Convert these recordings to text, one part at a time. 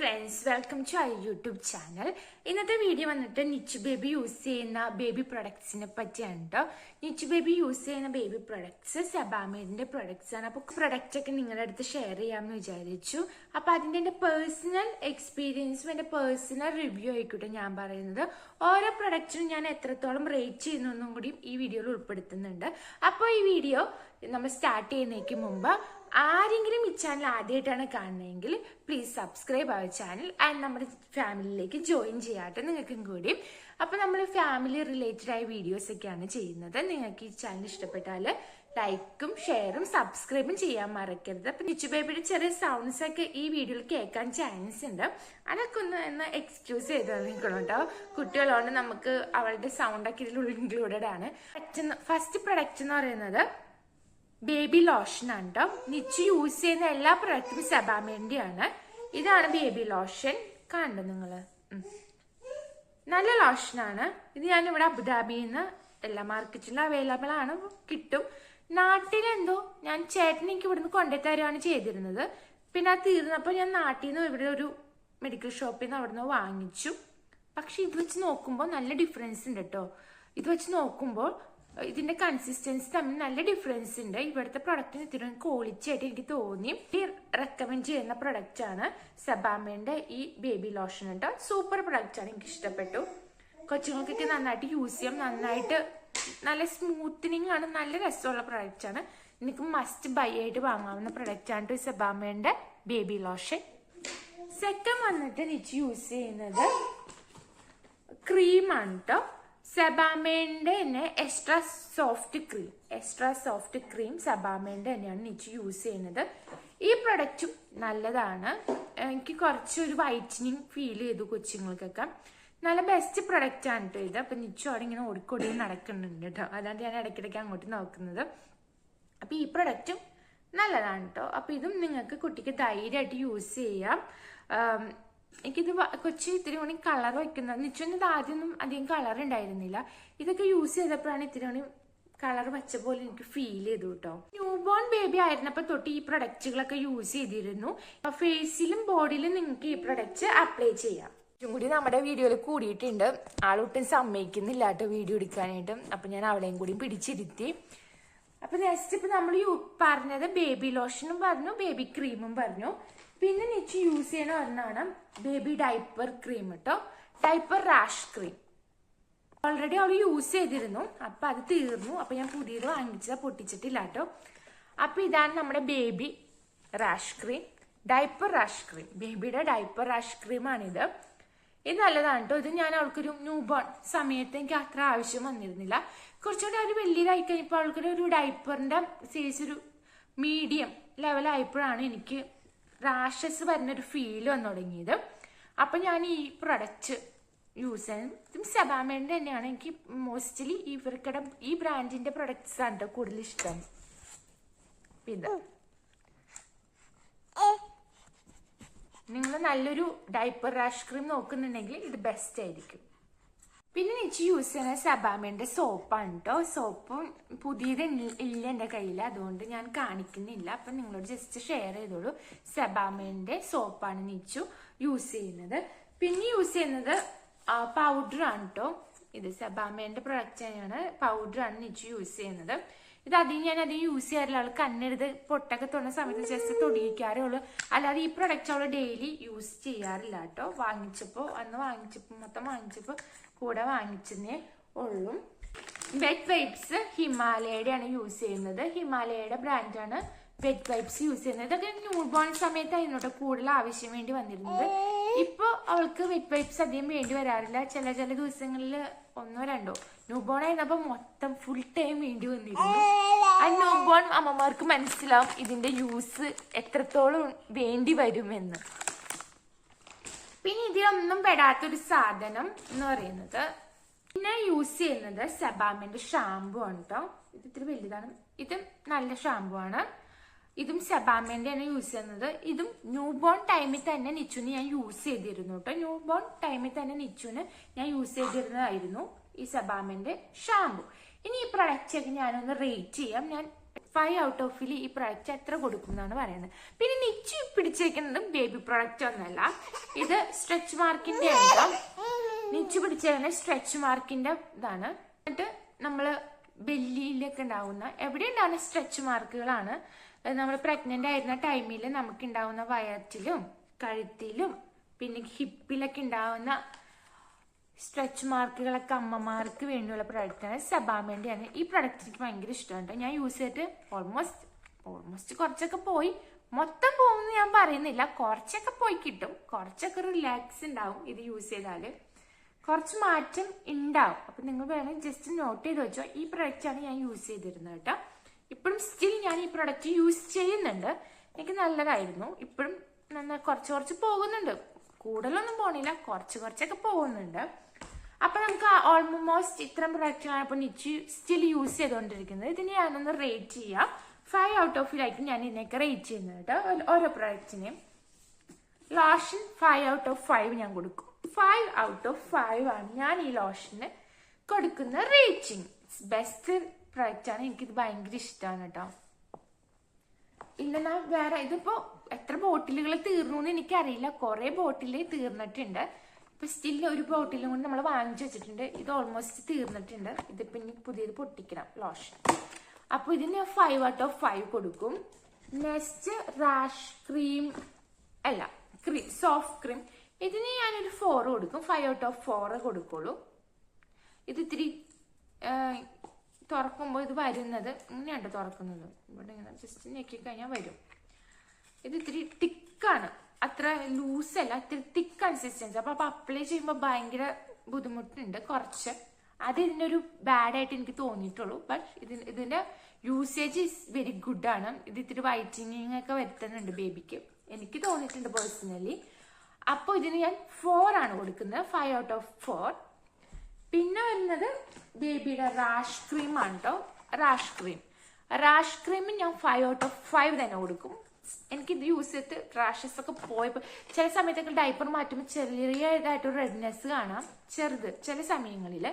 friends, welcome to our YouTube channel. ഇന്നത്തെ video വന്നിട്ട് നിച്ചു baby use ചെയ്യുന്ന ബേബി പ്രൊഡക്ട്സിനെ പറ്റിയാണ് കേട്ടോ. നിച്ചു ബേബി യൂസ് ചെയ്യുന്ന ബേബി പ്രൊഡക്ട്സ് സെബാമേഡിന്റെ പ്രൊഡക്ട്സ് ആണ്. അപ്പോൾ പ്രൊഡക്റ്റ് ഒക്കെ നിങ്ങളുടെ അടുത്ത് ഷെയർ ചെയ്യാമെന്ന് വിചാരിച്ചു. അപ്പോൾ അതിൻ്റെ എൻ്റെ പേഴ്സണൽ എക്സ്പീരിയൻസും എൻ്റെ പേഴ്സണൽ റിവ്യൂ ആയിക്കോട്ടെ ഞാൻ പറയുന്നത്. ഓരോ പ്രൊഡക്റ്റിനും ഞാൻ എത്രത്തോളം റേറ്റ് ചെയ്യുന്നൊന്നും കൂടി ഈ വീഡിയോയിൽ ഉൾപ്പെടുത്തുന്നുണ്ട്. അപ്പോൾ ഈ വീഡിയോ നമ്മൾ സ്റ്റാർട്ട് ചെയ്യുന്നതിന് മുമ്പ് ആരെങ്കിലും ഈ ചാനൽ ആദ്യമായിട്ടാണ് കാണുന്നതെങ്കിൽ please subscribe our channel and നമ്മുടെ ഫാമിലിയിലേക്ക് ജോയിൻ ചെയ്യാട്ടെ നിങ്ങൾക്കും കൂടി. അപ്പോൾ നമ്മൾ ഫാമിലി റിലേറ്റഡ് ആയ വീഡിയോസ് ഒക്കെയാണ് ചെയ്യുന്നത്. നിങ്ങൾക്ക് ഈ ചാനൽ ഇഷ്ടപ്പെട്ടാൽ ലൈക്കും ഷെയറും സബ്സ്ക്രൈബും ചെയ്യാൻ മറക്കരുത്. അപ്പം നിച്ചു ബേബിയുടെ ചെറിയ സൗണ്ട്സ് ഒക്കെ ഈ വീഡിയോയിൽ കേൾക്കാൻ ചാൻസ് ഉണ്ട്. അതൊക്കെ ഒന്ന് എക്സ്ക്യൂസ് ചെയ്ത് നിൽക്കണം കേട്ടോ. കുട്ടികളോണ്ട് നമുക്ക് അവളുടെ സൗണ്ടൊക്കെ ഇതിൽ ഇൻക്ലൂഡഡ് ആണ്. ഫസ്റ്റ് പ്രൊഡക്റ്റ് എന്ന് പറയുന്നത് ബേബി ലോഷൻ ആണ് കേട്ടോ. നിച്ചു യൂസ് ചെയ്യുന്ന എല്ലാ പ്രൊഡക്റ്റും സെബാമേന്റെയാണ്. ഇതാണ് ബേബി ലോഷൻ, കണ്ടോ നിങ്ങള്? നല്ല ലോഷനാണ് ഇത്. ഞാനിവിടെ അബുദാബിയിൽ നിന്ന് എല്ലാ മാർക്കറ്റിലും അവൈലബിൾ ആണ്, കിട്ടും. നാട്ടിലെന്തോ ഞാൻ ചേട്ടൻ എനിക്ക് ഇവിടുന്ന് കൊണ്ടുതരുകയാണ് ചെയ്തിരുന്നത്. പിന്നെ അത് തീർന്നപ്പോൾ ഞാൻ നാട്ടിൽ നിന്ന് ഇവിടെ ഒരു മെഡിക്കൽ ഷോപ്പിൽ നിന്ന് അവിടെ നിന്ന് വാങ്ങിച്ചു. പക്ഷെ ഇത് വെച്ച് നോക്കുമ്പോൾ നല്ല ഡിഫറൻസ് ഉണ്ട് കേട്ടോ. ഇത് വെച്ച് നോക്കുമ്പോൾ ഇതിന്റെ കൺസിസ്റ്റൻസി തമ്മിൽ നല്ല ഡിഫറൻസ് ഉണ്ട്. ഇവിടുത്തെ പ്രൊഡക്റ്റിന് ഇത്തിരി ക്വാളിറ്റി ആയിട്ട് എനിക്ക് തോന്നി. റെക്കമെൻഡ് ചെയ്യുന്ന പ്രൊഡക്റ്റ് ആണ് സെബാമേന്റെ ഈ ബേബി ലോഷൻ കേട്ടോ. സൂപ്പർ പ്രൊഡക്റ്റ് ആണ്, എനിക്ക് ഇഷ്ടപ്പെട്ടു. കൊച്ചുങ്ങൾക്കൊക്കെ നന്നായിട്ട് യൂസ് ചെയ്യാം. നന്നായിട്ട് നല്ല സ്മൂത്തനിങ് ആണ്, നല്ല രസമുള്ള പ്രൊഡക്റ്റ് ആണ്. എനിക്ക് മസ്റ്റ് ബൈ ആയിട്ട് വാങ്ങാവുന്ന പ്രൊഡക്റ്റ് ആണ് സെബാമേന്റെ ബേബി ലോഷൻ. സെക്കൻഡ് വന്നിട്ട് നിച്ച് യൂസ് ചെയ്യുന്നത് ക്രീമാണ് കേട്ടോ. സെബാമേന്റെ തന്നെ എക്സ്ട്രാ സോഫ്റ്റ് ക്രീം സെബാമേന്റെ തന്നെയാണ് നിച്ച് യൂസ് ചെയ്യുന്നത്. ഈ പ്രൊഡക്റ്റും നല്ലതാണ്. എനിക്ക് കുറച്ചൊരു വൈറ്റനിങ് ഫീൽ ചെയ്തു കൊച്ചുങ്ങൾക്കൊക്കെ. നല്ല ബെസ്റ്റ് പ്രൊഡക്റ്റ് ആണ് കേട്ടോ ഇത്. അപ്പൊ നിച്ചു അവിടെ ഇങ്ങനെ ഓടിക്കൊടി നടക്കുന്നുണ്ട് കേട്ടോ. അതാണ് ഞാൻ ഇടയ്ക്കിടയ്ക്ക് അങ്ങോട്ട് നോക്കുന്നത്. അപ്പൊ ഈ പ്രൊഡക്റ്റും നല്ലതാണ് കേട്ടോ. അപ്പൊ ഇതും നിങ്ങൾക്ക് കുട്ടിക്ക് ധൈര്യമായിട്ട് യൂസ് ചെയ്യാം. എനിക്കിത് കൊച്ചി ഇത്തിരി കൂടി കളർ വയ്ക്കുന്നത്. നിച്ചൊന്നും ഇത് ആദ്യമൊന്നും അധികം കളർ ഉണ്ടായിരുന്നില്ല. ഇതൊക്കെ യൂസ് ചെയ്തപ്പോഴാണ് ഇത്തിരി കൂടി കളർ വെച്ച പോലെ എനിക്ക് ഫീൽ ചെയ്തു കേട്ടോ. ന്യൂ ബോൺ ബേബി ആയിരുന്നപ്പോൾ തൊട്ട് ഈ പ്രൊഡക്റ്റുകളൊക്കെ യൂസ് ചെയ്തിരുന്നു. ഫേസിലും ബോഡിയിലും നിങ്ങൾക്ക് ഈ പ്രൊഡക്റ്റ് അപ്ലൈ ചെയ്യാം. ഇതും കൂടി നമ്മുടെ വീഡിയോയിൽ കൂടിയിട്ടുണ്ട്. ആളൊട്ടും സമ്മതിക്കുന്നില്ല കേട്ടോ വീഡിയോ എടുക്കാനായിട്ട്. അപ്പൊ ഞാൻ അവളെയും കൂടി പിടിച്ചിരുത്തി. അപ്പൊ നെക്സ്റ്റ് ഇപ്പൊ നമ്മൾ പറഞ്ഞത് ബേബി ലോഷനും പറഞ്ഞു, ബേബി ക്രീമും പറഞ്ഞു. പിന്നെ നിച്ച് യൂസ് ചെയ്യണ ഒരെണ്ണമാണ് ബേബി ഡൈപ്പർ ക്രീം കേട്ടോ. ഡൈപ്പർ റാഷ് ക്രീം ഓൾറെഡി അവൾ യൂസ് ചെയ്തിരുന്നു. അപ്പൊ അത് തീർന്നു. അപ്പൊ ഞാൻ പുതിയത് വാങ്ങിച്ചത്, പൊട്ടിച്ചിട്ടില്ല കേട്ടോ. അപ്പൊ ഇതാണ് നമ്മുടെ baby rash cream, diaper rash cream. ബേബിയുടെ ഡൈപ്പർ റാഷ് ക്രീമാണിത്. ഇത് നല്ലതാണ് കേട്ടോ. ഇത് ഞാൻ അവൾക്കൊരു ന്യൂ ബോൺ സമയത്ത് എനിക്ക് അത്ര ആവശ്യം വന്നിരുന്നില്ല. കുറച്ചുകൂടി ഒരു വലിയതായി കഴിഞ്ഞപ്പോൾ അവൾക്കൊരു ഒരു ഡൈപ്പറിന്റെ സൈസ് ഒരു മീഡിയം ലെവലായപ്പോഴാണ് എനിക്ക് റാഷസ് വരുന്നൊരു ഫീൽ വന്നു തുടങ്ങിയത്. അപ്പൊ ഞാൻ ഈ പ്രൊഡക്റ്റ് യൂസ് ചെയ്യുന്നത് സെബാമേന്റെ തന്നെയാണ്. എനിക്ക് മോസ്റ്റ്ലി ഇവർക്കിടെ ഈ ബ്രാൻഡിന്റെ പ്രൊഡക്ട്സ് ആണ് കൂടുതൽ ഇഷ്ടം. ഇത് നിങ്ങൾ നല്ലൊരു ഡൈപ്പർ റാഷ് ക്രീം നോക്കുന്നുണ്ടെങ്കിൽ ഇത് ബെസ്റ്റ് ആയിരിക്കും. പിന്നെ നിച്ച് യൂസ് ചെയ്യുന്ന സെബാമേന്റെ സോപ്പാണ് കേട്ടോ. സോപ്പും പുതിയത് ഇല്ല എൻ്റെ കയ്യിൽ, അതുകൊണ്ട് ഞാൻ കാണിക്കുന്നില്ല. അപ്പം നിങ്ങളോട് ജസ്റ്റ് ഷെയർ ചെയ്തോളൂ. സെബാമേന്റെ സോപ്പാണ് നിച്ചു യൂസ് ചെയ്യുന്നത്. പിന്നെ യൂസ് ചെയ്യുന്നത് പൗഡർ ആണ് കേട്ടോ. ഇത് സെബാമേന്റെ പ്രൊഡക്റ്റ് തന്നെയാണ്. പൗഡറാണ് നിച്ചു യൂസ് ചെയ്യുന്നത്. ഇത് ഞാൻ അധികം യൂസ് ചെയ്യാറില്ല. അവൾ കണ്ണെടുത്ത് പൊട്ടൊക്കെ തൊടുന്ന സമയത്ത് ജസ്റ്റ് തൊടിയിക്കാറേ ഉള്ളൂ. അല്ലാതെ ഈ പ്രൊഡക്റ്റ് അവൾ ഡെയിലി യൂസ് ചെയ്യാറില്ല കേട്ടോ. മൊത്തം വാങ്ങിച്ചപ്പോൾ കൂടെ വാങ്ങിച്ചതേ ഉള്ളൂ. വെറ്റ് വൈപ്സ് ഹിമാലയയുടെ ആണ് യൂസ് ചെയ്യുന്നത്. ഹിമാലയയുടെ ബ്രാൻഡാണ് വെറ്റ് വൈപ്സ് യൂസ് ചെയ്യുന്നത്. ഇതൊക്കെ ന്യൂ ബോൺ സമയത്തായിരുന്നു കേട്ടോ കൂടുതൽ ആവശ്യം വേണ്ടി വന്നിരുന്നത്. ഇപ്പൊ അവൾക്ക് വെറ്റ് വൈപ്സ് അധികം വേണ്ടി വരാറില്ല. ചില ദിവസങ്ങളിൽ ഒന്നോ രണ്ടോ. ന്യൂ ബോൺ ആയിരുന്നപ്പോ മൊത്തം ഫുൾ ടൈം വേണ്ടി വന്നിരുന്നു. ആ ന്യൂ ബോൺ അമ്മമാർക്ക് മനസ്സിലാവും ഇതിന്റെ യൂസ് എത്രത്തോളം വേണ്ടി വരുമെന്ന്. പിന്നെ ഇതിലൊന്നും പെടാത്തൊരു സാധനം എന്ന് പറയുന്നത് പിന്നെ യൂസ് ചെയ്യുന്നത് സെബാമേന്റെ ഷാമ്പു ആണ് കേട്ടോ. ഇത് ഇത്തിരി വലുതാണ്. ഇത് നല്ല ഷാമ്പു ആണ്. ഇതും സെബാമേന്റെ ആണ് യൂസ് ചെയ്യുന്നത്. ഇതും ന്യൂ ബോൺ ടൈമിൽ തന്നെ നിച്ചുന് ഞാൻ യൂസ് ചെയ്തിരുന്നു കേട്ടോ. ന്യൂ ബോൺ ടൈമിൽ തന്നെ നിച്ചുന് ഞാൻ യൂസ് ചെയ്തിരുന്നതായിരുന്നു ഈ സെബാമേന്റെ ഷാമ്പു. ഇനി ഈ പ്രൊഡക്റ്റ് ഒക്കെ ഞാനൊന്ന് റേറ്റ് ചെയ്യാം. ഞാൻ 5 ഔട്ട് ഓഫിൽ ഈ പ്രൊഡക്റ്റ് എത്ര കൊടുക്കും എന്നാണ് പറയുന്നത്. പിന്നെ നിച്ചു പിടിച്ചേക്കുന്നത് ബേബി പ്രൊഡക്റ്റ് ഒന്നല്ല, ഇത് സ്ട്രെച്ച് മാർക്കിന്റെ ഉണ്ടോ. നിച്ചു പിടിച്ചേക്കുന്നത് സ്ട്രെച്ച് മാർക്കിന്റെ ഇതാണ്. എന്നിട്ട് നമ്മള് ബെല്ലിയിലൊക്കെ ഉണ്ടാവുന്ന എവിടെ ഉണ്ടാവുന്ന സ്ട്രെച്ച് മാർക്കുകളാണ്. നമ്മൾ പ്രഗ്നന്റ് ആയിരുന്ന ടൈമിൽ നമുക്ക് ഉണ്ടാവുന്ന വയറ്റിലും കഴുത്തിലും പിന്നെ ഹിപ്പിലൊക്കെ ഉണ്ടാവുന്ന സ്ട്രെച്ച് മാർക്കുകളൊക്കെ അമ്മമാർക്ക് വേണ്ടിയുള്ള പ്രൊഡക്റ്റാണ്. സെബാമേന്റെയാണ്. ഈ പ്രൊഡക്റ്റ് എനിക്ക് ഭയങ്കര ഇഷ്ടമുണ്ട്. ഞാൻ യൂസ് ചെയ്തിട്ട് ഓൾമോസ്റ്റ് കുറച്ചൊക്കെ പോയി. മൊത്തം പോകുമെന്ന് ഞാൻ പറയുന്നില്ല, കുറച്ചൊക്കെ പോയി കിട്ടും. കുറച്ചൊക്കെ റിലാക്സ് ഉണ്ടാവും ഇത് യൂസ് ചെയ്താല്, കുറച്ച് മാറ്റം ഉണ്ടാവും. അപ്പൊ നിങ്ങൾ വേണമെങ്കിൽ ജസ്റ്റ് നോട്ട് ചെയ്ത് വെച്ചോ. ഈ പ്രൊഡക്റ്റാണ് ഞാൻ യൂസ് ചെയ്തിരുന്നത് കേട്ടോ. ഇപ്പോഴും സ്റ്റിൽ ഞാൻ ഈ പ്രൊഡക്റ്റ് യൂസ് ചെയ്യുന്നുണ്ട്. എനിക്ക് നല്ലതായിരുന്നു. ഇപ്പോഴും നന്നായി കുറച്ച് പോകുന്നുണ്ട്, കൂടുതലൊന്നും പോണില്ല, കുറച്ചൊക്കെ പോകുന്നുണ്ട്. അപ്പൊ നമുക്ക് ഓൾമോസ്റ്റ് ഇത്രയും പ്രൊഡക്റ്റുകളാണ് ഇപ്പൊ നിച്ച് സ്റ്റിൽ യൂസ് ചെയ്തുകൊണ്ടിരിക്കുന്നത്. ഇതിന് ഞാനൊന്ന് റേറ്റ് ചെയ്യാം. 5 ഔട്ട് ഓഫിലായിരിക്കും ഞാൻ ഇതിനൊക്കെ റേറ്റ് ചെയ്യുന്നത് കേട്ടോ. ഓരോ പ്രൊഡക്റ്റിനെയും ലോഷൻ 5 ഔട്ട് ഓഫ് 5 ഞാൻ കൊടുക്കും. 5 ഔട്ട് ഓഫ് 5 ആണ് ഞാൻ ഈ ലോഷന് കൊടുക്കുന്ന റേറ്റിംഗ്. ബെസ്റ്റ് പ്രൊഡക്റ്റ് ആണ്. എനിക്കിത് ഭയങ്കര ഇഷ്ടമാണ് കേട്ടോ. ഇല്ലെന്നാ വേറെ ഇതിപ്പോ എത്ര ബോട്ടിലുകൾ തീർന്നു എന്ന് എനിക്കറിയില്ല. കുറെ ബോട്ടില് തീർന്നിട്ടുണ്ട്. ഇപ്പൊ സ്റ്റിൽ ഒരു ബോട്ടിലും കൊണ്ട് നമ്മൾ വാങ്ങിച്ചു വെച്ചിട്ടുണ്ട്. ഇത് ഓൾമോസ്റ്റ് തീർന്നിട്ടുണ്ട്. ഇതിപ്പോ ഇനി പുതിയത് പൊട്ടിക്കണം ലോഷൻ. അപ്പൊ ഇതിന് 5 ഔട്ട് ഓഫ് 5 കൊടുക്കും. നെക്സ്റ്റ് റാഷ് ക്രീം അല്ല സോഫ്റ്റ് ക്രീം, ഇതിന് ഞാനൊരു 4 കൊടുക്കും. 5 ഔട്ട് ഓഫ് 4 കൊടുക്കുള്ളൂ. ഇത് ഇത്തിരി തുറക്കുമ്പോൾ ഇത് വരുന്നത് ഇങ്ങനെയാണ് തുറക്കുന്നത്. ഇവിടെ ഇങ്ങനെ ജസ്റ്റ് ഞെക്കി കഴിഞ്ഞാൽ വരും. ഇത് ഇത്തിരി തിക്കാണ്, അത്ര ലൂസല്ല, ഇത്തിരി തിക്ക് കൺസിസ്റ്റൻസി. അപ്പൊ അപ്ലൈ ചെയ്യുമ്പോൾ ഭയങ്കര ബുദ്ധിമുട്ടുണ്ട് കുറച്ച്. അത് ഇതിൻ്റെ ഒരു ബാഡായിട്ട് എനിക്ക് തോന്നിയിട്ടുള്ളൂ. ബട്ട് ഇതിന്റെ യൂസേജ് ഈസ് വെരി ഗുഡ് ആണ്. ഇത് ഇത്തിരി വൈറ്റനിങ് ഒക്കെ വരുത്തുന്നുണ്ട് ബേബിക്ക്, എനിക്ക് തോന്നിയിട്ടുണ്ട് പേഴ്സണലി. അപ്പോൾ ഇതിന് ഞാൻ 4 ആണ് കൊടുക്കുന്നത്. 5 ഔട്ട് ഓഫ് 4. പിന്നെ വരുന്നത് ബേബിയുടെ റാഷ് ക്രീം ആണ് കേട്ടോ. റാഷ് ക്രീമിന് ഞാൻ 5 ഔട്ട് ഓഫ് 5 തന്നെ കൊടുക്കും. എനിക്കിത് യൂസ് ചെയ്തിട്ട് റാഷസ് ഒക്കെ പോയപ്പോൾ ചില സമയത്തൊക്കെ ഡൈപ്പർ മാറ്റുമ്പോൾ ചെറിയതായിട്ടൊരു റെഡ്നെസ് കാണാം, ചെറുത് ചില സമയങ്ങളിൽ.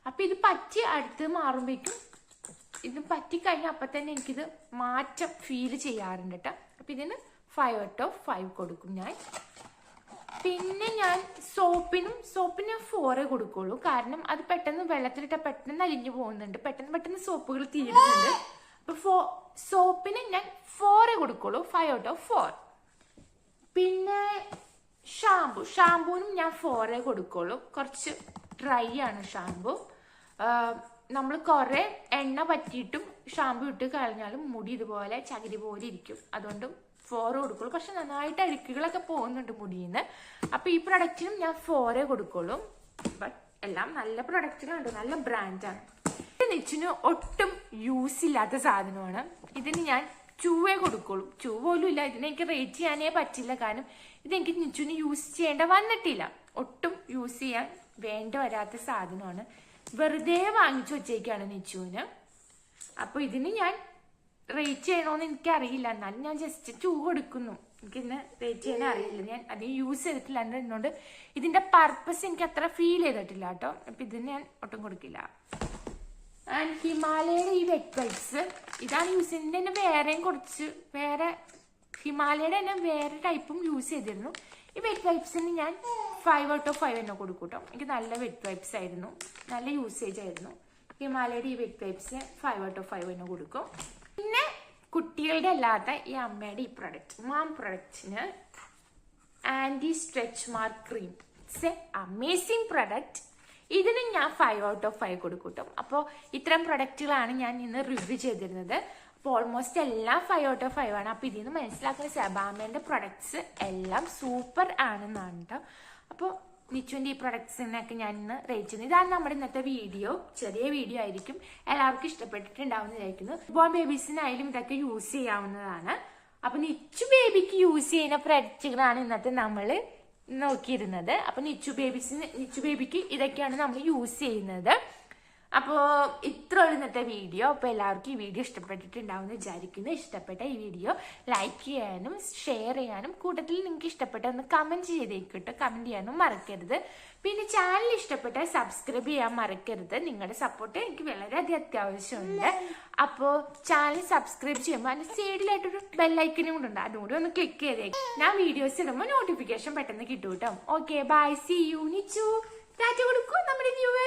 അപ്പൊ ഇത് പറ്റി അടുത്ത് മാറുമ്പോഴേക്കും ഇത് പറ്റിക്കഴിഞ്ഞാൽ അപ്പൊ തന്നെ എനിക്കിത് മാറ്റം ഫീൽ ചെയ്യാറുണ്ട് കേട്ടോ. അപ്പൊ ഇതിന് 5 ഔട്ട് ഓഫ് 5 കൊടുക്കും ഞാൻ. പിന്നെ ഞാൻ സോപ്പിന് 4 കൊടുക്കുള്ളൂ. കാരണം അത് പെട്ടെന്ന് വെള്ളത്തിലിട്ട പെട്ടെന്ന് അലിഞ്ഞു പോകുന്നുണ്ട്, പെട്ടെന്ന് സോപ്പുകൾ തീരുന്നുണ്ട്. അപ്പൊ സോപ്പിന് ഞാൻ 4 കൊടുക്കുള്ളൂ. 5 ഔട്ട് ഓഫ് 4. പിന്നെ ഷാമ്പൂനും ഞാൻ 4 കൊടുക്കുള്ളൂ. കുറച്ച് ഡ്രൈ ആണ് ഷാമ്പൂ. നമ്മൾ കുറെ എണ്ണ പറ്റിയിട്ടും ഷാമ്പൂ ഇട്ട് കളഞ്ഞാലും മുടി ഇതുപോലെ ചകിരി പോലെ ഇരിക്കും. അതുകൊണ്ടും 4 കൊടുക്കുള്ളൂ. പക്ഷെ നന്നായിട്ട് അഴുക്കുകളൊക്കെ പോകുന്നുണ്ട് മുടിയിൽ നിന്ന്. അപ്പൊ ഈ പ്രൊഡക്റ്റിനും ഞാൻ 4 കൊടുക്കുള്ളൂ. ബട്ട് എല്ലാം നല്ല പ്രൊഡക്റ്റുകളുണ്ട്, നല്ല ബ്രാൻഡാണ്. നിച്ചിന് ഒട്ടും യൂസ് ഇല്ലാത്ത സാധനമാണ്. ഇതിന് ഞാൻ 2 കൊടുക്കുള്ളൂ. 2 പോലും ഇല്ല. ഇതിനെനിക്ക് റേറ്റ് ചെയ്യാനേ പറ്റില്ല. കാരണം ഇതെനിക്ക് നിച്ചുവിന് യൂസ് ചെയ്യേണ്ട വന്നിട്ടില്ല. ഒട്ടും യൂസ് ചെയ്യാൻ വേണ്ട വരാത്ത സാധനമാണ്. വെറുതെ വാങ്ങിച്ചു വെച്ചേക്കാണ് നിച്ചുവിന്. അപ്പൊ ഇതിന് ഞാൻ റേറ്റ് ചെയ്യണോന്ന് എനിക്കറിയില്ല. എന്നാലും ഞാൻ ജസ്റ്റ് 2 കൊടുക്കുന്നു. എനിക്കിന്ന് റേറ്റ് ചെയ്യാൻ അറിയില്ല, ഞാൻ അധികം യൂസ് ചെയ്തിട്ടില്ല. എന്നോട് ഇതിന്റെ പർപ്പസ് എനിക്ക് അത്ര ഫീൽ ചെയ്തിട്ടില്ല കേട്ടോ. അപ്പൊ ഇതിന് ഞാൻ ഒട്ടും കൊടുക്കില്ല. ആൻഡ് ഹിമാലയയുടെ ഈ വെറ്റ് വൈപ്സ് ഇതാണ് യൂസ് ചെയ്യുന്നത്. തന്നെ വേറെ ഹിമാലയയുടെ തന്നെ വേറെ ടൈപ്പും യൂസ് ചെയ്തിരുന്നു. ഈ വെറ്റ് വൈപ്സിന് ഞാൻ 5 ഔട്ട് ഓഫ് 5 തന്നെ കൊടുക്കും കേട്ടോ. എനിക്ക് നല്ല വെറ്റ് വൈപ്സ് ആയിരുന്നു, നല്ല യൂസേജ് ആയിരുന്നു. ഹിമാലയയുടെ ഈ വെറ്റ് വൈപ്സ് 5 ഔട്ട് ഓഫ് 5 തന്നെ കൊടുക്കും. പിന്നെ കുട്ടികളുടെ അല്ലാത്ത ഈ അമ്മയുടെ ഈ പ്രൊഡക്റ്റ് മാം പ്രൊഡക്റ്റിന് anti stretch mark cream. It's a amazing product. ഇതിന് ഞാൻ 5 ഔട്ട് ഓഫ് 5 കൊടുക്കും കേട്ടോ. അപ്പോൾ ഇത്തരം പ്രൊഡക്റ്റുകളാണ് ഞാൻ ഇന്ന് റിവ്യൂ ചെയ്തിരുന്നത്. അപ്പോൾ ഓൾമോസ്റ്റ് എല്ലാം 5 ഔട്ട് ഓഫ് 5 ആണ്. അപ്പോൾ ഇതിൽ നിന്ന് മനസ്സിലാക്കുന്ന സെബാമേന്റെ പ്രൊഡക്ട്സ് എല്ലാം സൂപ്പർ ആണെന്നാണ് കേട്ടോ. അപ്പോൾ നിച്ചുവിന്റെ ഈ പ്രൊഡക്ട്സിനൊക്കെ ഞാൻ ഇന്ന് റേറ്റ് ചെയ്യുന്നത്. ഇതാണ് നമ്മുടെ ഇന്നത്തെ വീഡിയോ. ചെറിയ വീഡിയോ ആയിരിക്കും, എല്ലാവർക്കും ഇഷ്ടപ്പെട്ടിട്ടുണ്ടാവുന്നതായിരിക്കുന്നു. ബോൺ ബേബീസിനായാലും ഇതൊക്കെ യൂസ് ചെയ്യാവുന്നതാണ്. അപ്പൊ നിച്ചു ബേബിക്ക് യൂസ് ചെയ്യുന്ന പ്രൊഡക്റ്റുകളാണ് ഇന്നത്തെ നമ്മൾ നോക്കിയിരുന്നത്. അപ്പൊ നിച്ചു ബേബിക്ക് ഇതൊക്കെയാണ് നമ്മൾ യൂസ് ചെയ്യുന്നത്. അപ്പോൾ ഇത്ര ഇന്നത്തെ വീഡിയോ. അപ്പോൾ എല്ലാവർക്കും ഈ വീഡിയോ ഇഷ്ടപ്പെട്ടിട്ടുണ്ടാവും എന്ന് വിചാരിക്കുന്നു. ഇഷ്ടപ്പെട്ട ഈ വീഡിയോ ലൈക്ക് ചെയ്യാനും ഷെയർ ചെയ്യാനും കൂട്ടത്തിൽ നിങ്ങൾക്ക് ഇഷ്ടപ്പെട്ട ഒന്ന് കമൻറ്റ് ചെയ്തേക്കിട്ടോ. കമൻറ്റ് ചെയ്യാനും മറക്കരുത്. പിന്നെ ചാനൽ ഇഷ്ടപ്പെട്ടാൽ സബ്സ്ക്രൈബ് ചെയ്യാൻ മറക്കരുത്. നിങ്ങളുടെ സപ്പോർട്ട് എനിക്ക് വളരെയധികം അത്യാവശ്യമുണ്ട്. അപ്പോൾ ചാനൽ സബ്സ്ക്രൈബ് ചെയ്യുമ്പോൾ അതിന് സൈഡിലായിട്ടൊരു ബെല്ലൈക്കനും കൂടെ ഉണ്ട്. അതുകൂടി ഒന്ന് ക്ലിക്ക് ചെയ്തേക്കും. ഞാൻ വീഡിയോസ് ഇടുമ്പോൾ നോട്ടിഫിക്കേഷൻ പെട്ടെന്ന് കിട്ടും കേട്ടോ. Okay, bye, see you. Nichu ടാറ്റ കൊടുക്കൂ നമ്മുടെ വ്യൂവേഴ്സ്.